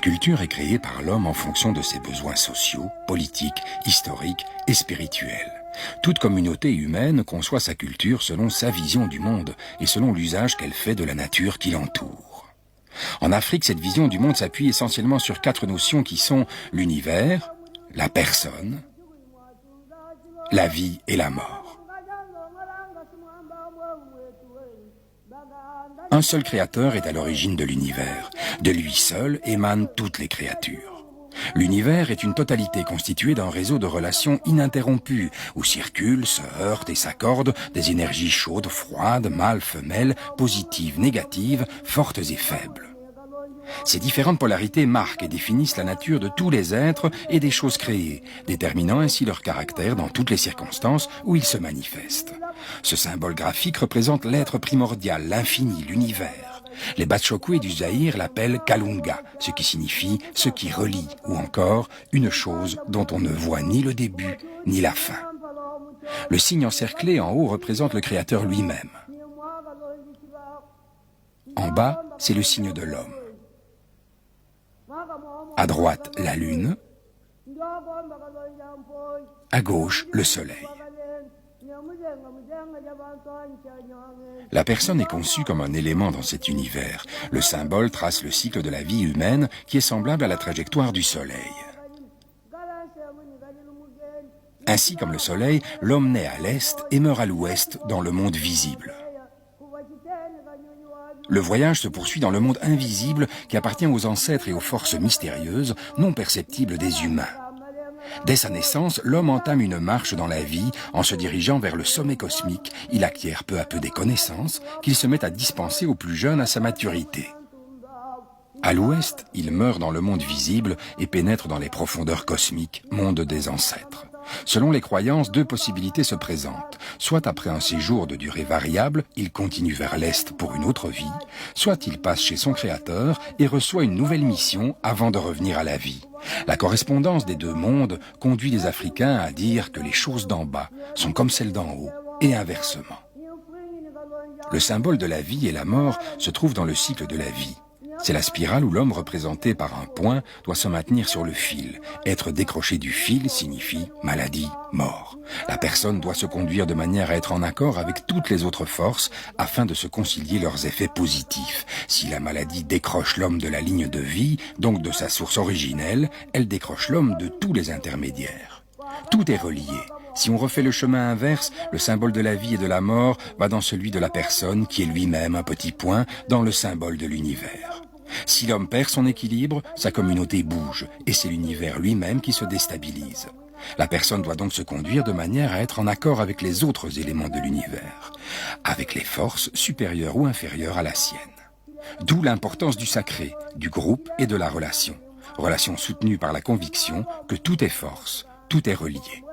culture est créée par l'homme en fonction de ses besoins sociaux, politiques, historiques et spirituels. Toute communauté humaine conçoit sa culture selon sa vision du monde et selon l'usage qu'elle fait de la nature qui l'entoure. En Afrique, cette vision du monde s'appuie essentiellement sur 4 notions qui sont l'univers, la personne, la vie et la mort. Un seul créateur est à l'origine de l'univers. De lui seul émanent toutes les créatures. L'univers est une totalité constituée d'un réseau de relations ininterrompues, où circulent, se heurtent et s'accordent des énergies chaudes, froides, mâles, femelles, positives, négatives, fortes et faibles. Ces différentes polarités marquent et définissent la nature de tous les êtres et des choses créées, déterminant ainsi leur caractère dans toutes les circonstances où ils se manifestent. Ce symbole graphique représente l'être primordial, l'infini, l'univers. Les Batshokwe du Zaïre l'appellent Kalunga, ce qui signifie « ce qui relie » ou encore « une chose dont on ne voit ni le début ni la fin ». Le signe encerclé en haut représente le Créateur lui-même. En bas, c'est le signe de l'homme. À droite, la lune. À gauche, le soleil. La personne est conçue comme un élément dans cet univers. Le symbole trace le cycle de la vie humaine qui est semblable à la trajectoire du soleil. Ainsi comme le soleil, l'homme naît à l'est et meurt à l'ouest dans le monde visible. Le voyage se poursuit dans le monde invisible qui appartient aux ancêtres et aux forces mystérieuses, non perceptibles des humains. Dès sa naissance, l'homme entame une marche dans la vie en se dirigeant vers le sommet cosmique. Il acquiert peu à peu des connaissances qu'il se met à dispenser aux plus jeunes à sa maturité. À l'ouest, il meurt dans le monde visible et pénètre dans les profondeurs cosmiques, monde des ancêtres. Selon les croyances, 2 possibilités se présentent. Soit après un séjour de durée variable, il continue vers l'Est pour une autre vie, soit il passe chez son créateur et reçoit une nouvelle mission avant de revenir à la vie. La correspondance des 2 mondes conduit les Africains à dire que les choses d'en bas sont comme celles d'en haut, et inversement. Le symbole de la vie et la mort se trouve dans le cycle de la vie. C'est la spirale où l'homme représenté par un point doit se maintenir sur le fil. Être décroché du fil signifie maladie, mort. La personne doit se conduire de manière à être en accord avec toutes les autres forces afin de se concilier leurs effets positifs. Si la maladie décroche l'homme de la ligne de vie, donc de sa source originelle, elle décroche l'homme de tous les intermédiaires. Tout est relié. Si on refait le chemin inverse, le symbole de la vie et de la mort va dans celui de la personne qui est lui-même un petit point dans le symbole de l'univers. Si l'homme perd son équilibre, sa communauté bouge et c'est l'univers lui-même qui se déstabilise. La personne doit donc se conduire de manière à être en accord avec les autres éléments de l'univers, avec les forces supérieures ou inférieures à la sienne. D'où l'importance du sacré, du groupe et de la relation. Relation soutenue par la conviction que tout est force, tout est relié.